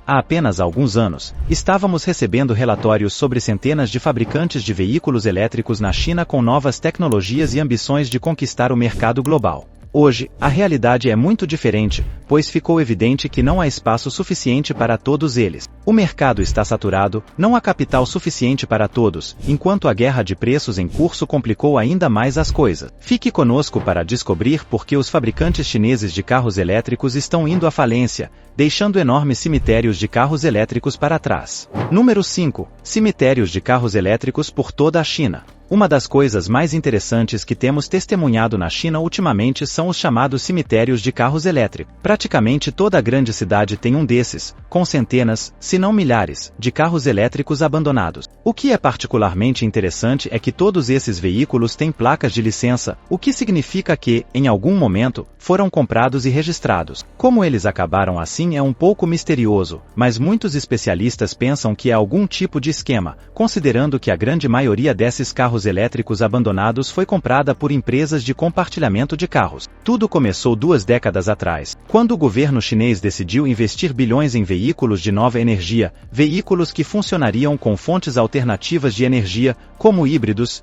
há apenas alguns anos, estávamos recebendo relatórios sobre centenas de fabricantes de veículos elétricos na China com novas tecnologias e ambições de conquistar o mercado global. Hoje, a realidade é muito diferente, pois ficou evidente que não há espaço suficiente para todos eles. O mercado está saturado, não há capital suficiente para todos, enquanto a guerra de preços em curso complicou ainda mais as coisas. Fique conosco para descobrir por que os fabricantes chineses de carros elétricos estão indo à falência, deixando enormes cemitérios de carros elétricos para trás. Número 5. Cemitérios de carros elétricos por toda a China. Uma das coisas mais interessantes que temos testemunhado na China ultimamente são os chamados cemitérios de carros elétricos. Praticamente toda grande cidade tem um desses, com centenas, se não milhares, de carros elétricos abandonados. O que é particularmente interessante é que todos esses veículos têm placas de licença, o que significa que, em algum momento, foram comprados e registrados. Como eles acabaram assim é um pouco misterioso, mas muitos especialistas pensam que é algum tipo de esquema, considerando que a grande maioria desses carros elétricos abandonados foi comprada por empresas de compartilhamento de carros. Tudo começou 2 décadas atrás, quando o governo chinês decidiu investir bilhões em veículos de nova energia, veículos que funcionariam com fontes alternativas de energia, como híbridos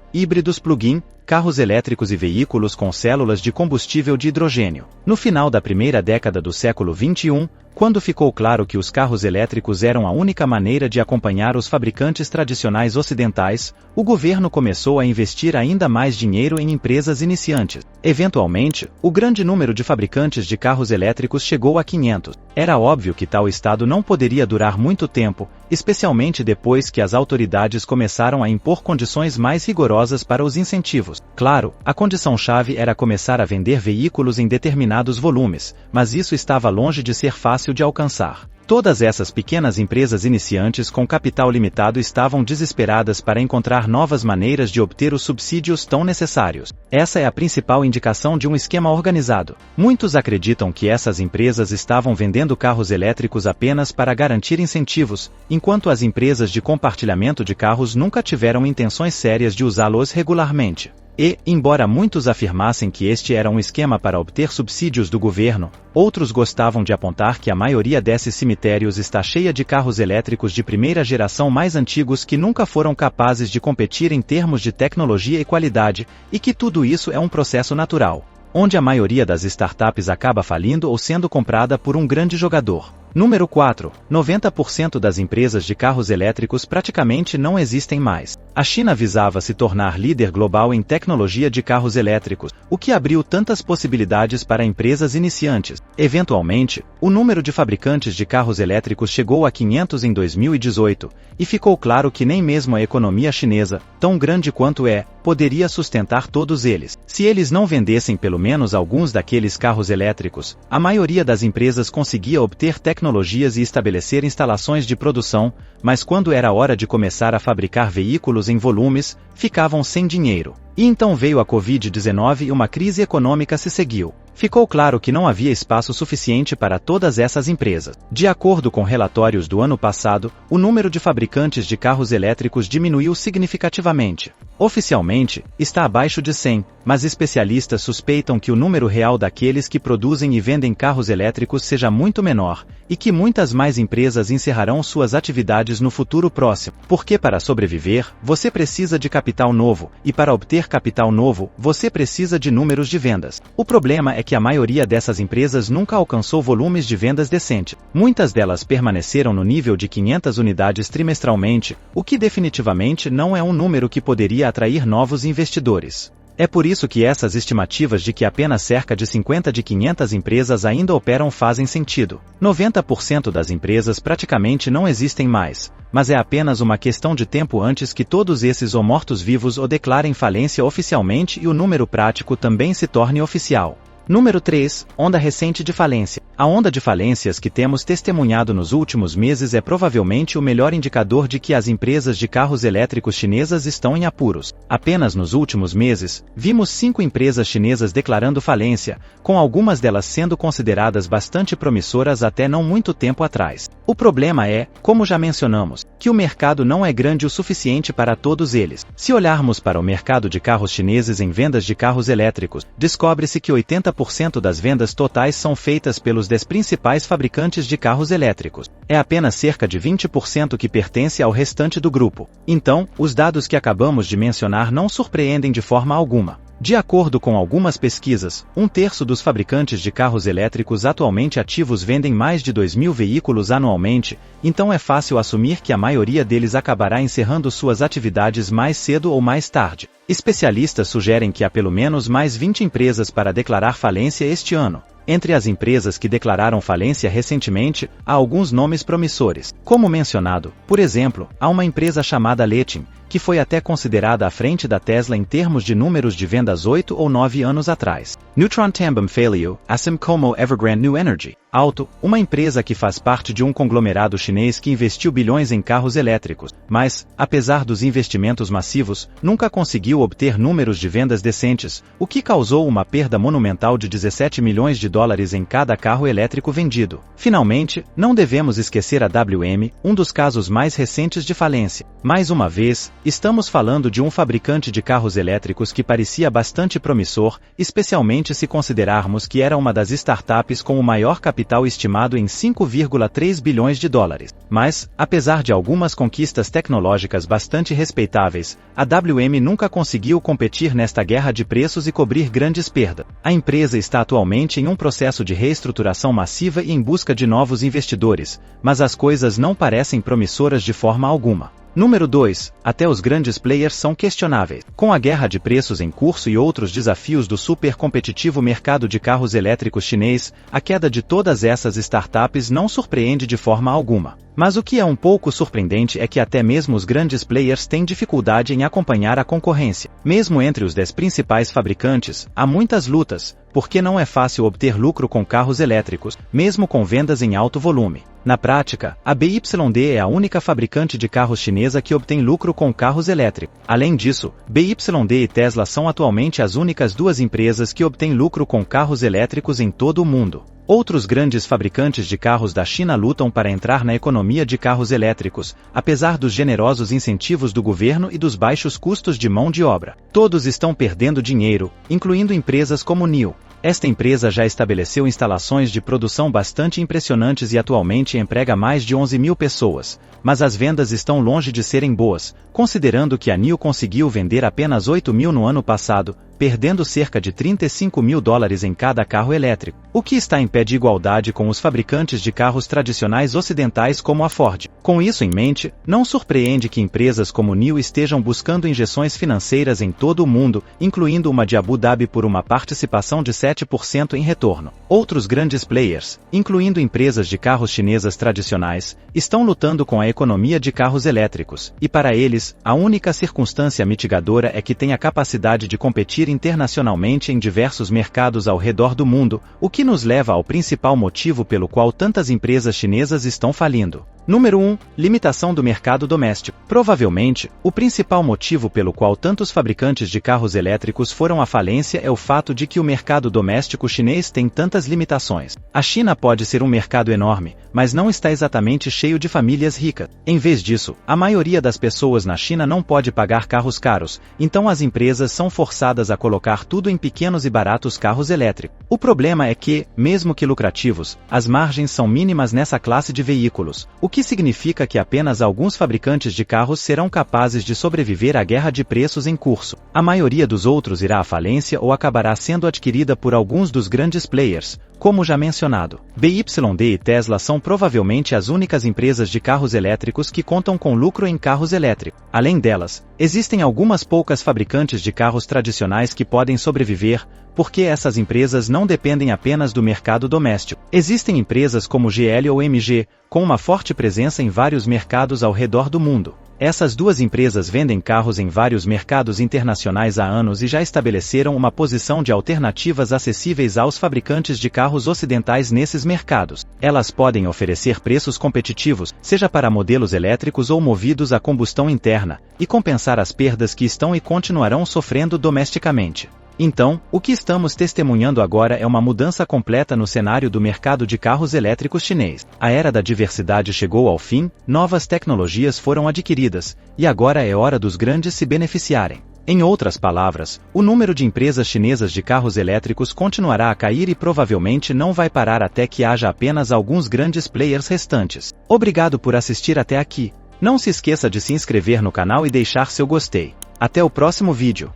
plug-in, carros elétricos e veículos com células de combustível de hidrogênio. No final da primeira década do século XXI, quando ficou claro que os carros elétricos eram a única maneira de acompanhar os fabricantes tradicionais ocidentais, o governo começou a investir ainda mais dinheiro em empresas iniciantes. Eventualmente, o grande número de fabricantes de carros elétricos chegou a 500. Era óbvio que tal estado não poderia durar muito tempo, especialmente depois que as autoridades começaram a impor condições mais rigorosas para os incentivos. Claro, a condição-chave era começar a vender veículos em determinados volumes, mas isso estava longe de ser fácil de alcançar. Todas essas pequenas empresas iniciantes com capital limitado estavam desesperadas para encontrar novas maneiras de obter os subsídios tão necessários. Essa é a principal indicação de um esquema organizado. Muitos acreditam que essas empresas estavam vendendo carros elétricos apenas para garantir incentivos, enquanto as empresas de compartilhamento de carros nunca tiveram intenções sérias de usá-los regularmente. E, embora muitos afirmassem que este era um esquema para obter subsídios do governo, outros gostavam de apontar que a maioria desses cemitérios está cheia de carros elétricos de primeira geração mais antigos que nunca foram capazes de competir em termos de tecnologia e qualidade, e que tudo isso é um processo natural, onde a maioria das startups acaba falindo ou sendo comprada por um grande jogador. Número 4. 90% das empresas de carros elétricos praticamente não existem mais. A China visava se tornar líder global em tecnologia de carros elétricos, o que abriu tantas possibilidades para empresas iniciantes. Eventualmente, o número de fabricantes de carros elétricos chegou a 500 em 2018, e ficou claro que nem mesmo a economia chinesa, tão grande quanto é, poderia sustentar todos eles. Se eles não vendessem pelo menos alguns daqueles carros elétricos, a maioria das empresas conseguia obter tecnologias e estabelecer instalações de produção, mas quando era hora de começar a fabricar veículos em volumes, ficavam sem dinheiro. E então veio a Covid-19 e uma crise econômica se seguiu. Ficou claro que não havia espaço suficiente para todas essas empresas. De acordo com relatórios do ano passado, o número de fabricantes de carros elétricos diminuiu significativamente. Oficialmente, está abaixo de 100, mas especialistas suspeitam que o número real daqueles que produzem e vendem carros elétricos seja muito menor, e que muitas mais empresas encerrarão suas atividades no futuro próximo. Porque para sobreviver, você precisa de capital novo, e para obter capital novo, você precisa de números de vendas. O problema é que a maioria dessas empresas nunca alcançou volumes de vendas decentes. Muitas delas permaneceram no nível de 500 unidades trimestralmente, o que definitivamente não é um número que poderia atrair novos investidores. É por isso que essas estimativas de que apenas cerca de 50 de 500 empresas ainda operam fazem sentido. 90% das empresas praticamente não existem mais, mas é apenas uma questão de tempo antes que todos esses ou mortos-vivos ou declarem falência oficialmente e o número prático também se torne oficial. Número 3. Onda recente de falência. A onda de falências que temos testemunhado nos últimos meses é provavelmente o melhor indicador de que as empresas de carros elétricos chinesas estão em apuros. Apenas nos últimos meses, vimos 5 empresas chinesas declarando falência, com algumas delas sendo consideradas bastante promissoras até não muito tempo atrás. O problema é, como já mencionamos, que o mercado não é grande o suficiente para todos eles. Se olharmos para o mercado de carros chineses em vendas de carros elétricos, descobre-se que 80% das vendas totais são feitas pelos 10 principais fabricantes de carros elétricos. É apenas cerca de 20% que pertence ao restante do grupo. Então, os dados que acabamos de mencionar não surpreendem de forma alguma. De acordo com algumas pesquisas, 1/3 dos fabricantes de carros elétricos atualmente ativos vendem mais de 2.000 veículos anualmente, então é fácil assumir que a maioria deles acabará encerrando suas atividades mais cedo ou mais tarde. Especialistas sugerem que há pelo menos mais 20 empresas para declarar falência este ano. Entre as empresas que declararam falência recentemente, há alguns nomes promissores. Como mencionado, por exemplo, há uma empresa chamada Letin, que foi até considerada à frente da Tesla em termos de números de vendas 8 ou 9 anos atrás. Neutron Tambam Faleo, assim como Evergrande New Energy. Auto, uma empresa que faz parte de um conglomerado chinês que investiu bilhões em carros elétricos, mas, apesar dos investimentos massivos, nunca conseguiu obter números de vendas decentes, o que causou uma perda monumental de 17 milhões de dólares em cada carro elétrico vendido. Finalmente, não devemos esquecer a WM, um dos casos mais recentes de falência. Mais uma vez, estamos falando de um fabricante de carros elétricos que parecia bastante promissor, especialmente se considerarmos que era uma das startups com o maior capital estimado em 5,3 bilhões de dólares. Mas, apesar de algumas conquistas tecnológicas bastante respeitáveis, a WM nunca conseguiu competir nesta guerra de preços e cobrir grandes perdas. A empresa está atualmente em um processo de reestruturação massiva e em busca de novos investidores, mas as coisas não parecem promissoras de forma alguma. Número 2. Até os grandes players são questionáveis. Com a guerra de preços em curso e outros desafios do super competitivo mercado de carros elétricos chinês, a queda de todas essas startups não surpreende de forma alguma. Mas o que é um pouco surpreendente é que até mesmo os grandes players têm dificuldade em acompanhar a concorrência. Mesmo entre os 10 principais fabricantes, há muitas lutas, porque não é fácil obter lucro com carros elétricos, mesmo com vendas em alto volume. Na prática, a BYD é a única fabricante de carros chinesa que obtém lucro com carros elétricos. Além disso, BYD e Tesla são atualmente as únicas duas empresas que obtêm lucro com carros elétricos em todo o mundo. Outros grandes fabricantes de carros da China lutam para entrar na economia de carros elétricos, apesar dos generosos incentivos do governo e dos baixos custos de mão de obra. Todos estão perdendo dinheiro, incluindo empresas como NIO. Esta empresa já estabeleceu instalações de produção bastante impressionantes e atualmente emprega mais de 11.000 pessoas, mas as vendas estão longe de serem boas, considerando que a NIO conseguiu vender apenas 8.000 no ano passado, perdendo cerca de 35 mil dólares em cada carro elétrico, o que está em pé de igualdade com os fabricantes de carros tradicionais ocidentais como a Ford. Com isso em mente, não surpreende que empresas como NIO estejam buscando injeções financeiras em todo o mundo, incluindo uma de Abu Dhabi por uma participação de 7% em retorno. Outros grandes players, incluindo empresas de carros chinesas tradicionais, estão lutando com a economia de carros elétricos, e para eles, a única circunstância mitigadora é que têm a capacidade de competir internacionalmente em diversos mercados ao redor do mundo, o que nos leva ao principal motivo pelo qual tantas empresas chinesas estão falindo. Número 1. Limitação do mercado doméstico. Provavelmente, o principal motivo pelo qual tantos fabricantes de carros elétricos foram à falência é o fato de que o mercado doméstico chinês tem tantas limitações. A China pode ser um mercado enorme, mas não está exatamente cheio de famílias ricas. Em vez disso, a maioria das pessoas na China não pode pagar carros caros, então as empresas são forçadas a colocar tudo em pequenos e baratos carros elétricos. O problema é que, mesmo que lucrativos, as margens são mínimas nessa classe de veículos, o que significa que apenas alguns fabricantes de carros serão capazes de sobreviver à guerra de preços em curso. A maioria dos outros irá à falência ou acabará sendo adquirida por alguns dos grandes players, como já mencionado. BYD e Tesla são provavelmente as únicas empresas de carros elétricos que contam com lucro em carros elétricos. Além delas, existem algumas poucas fabricantes de carros tradicionais que podem sobreviver, porque essas empresas não dependem apenas do mercado doméstico. Existem empresas como GL ou MG, com uma forte presença em vários mercados ao redor do mundo. Essas duas empresas vendem carros em vários mercados internacionais há anos e já estabeleceram uma posição de alternativas acessíveis aos fabricantes de carros ocidentais nesses mercados. Elas podem oferecer preços competitivos, seja para modelos elétricos ou movidos a combustão interna, e compensar as perdas que estão e continuarão sofrendo domesticamente. Então, o que estamos testemunhando agora é uma mudança completa no cenário do mercado de carros elétricos chinês. A era da diversidade chegou ao fim, novas tecnologias foram adquiridas, e agora é hora dos grandes se beneficiarem. Em outras palavras, o número de empresas chinesas de carros elétricos continuará a cair e provavelmente não vai parar até que haja apenas alguns grandes players restantes. Obrigado por assistir até aqui. Não se esqueça de se inscrever no canal e deixar seu gostei. Até o próximo vídeo.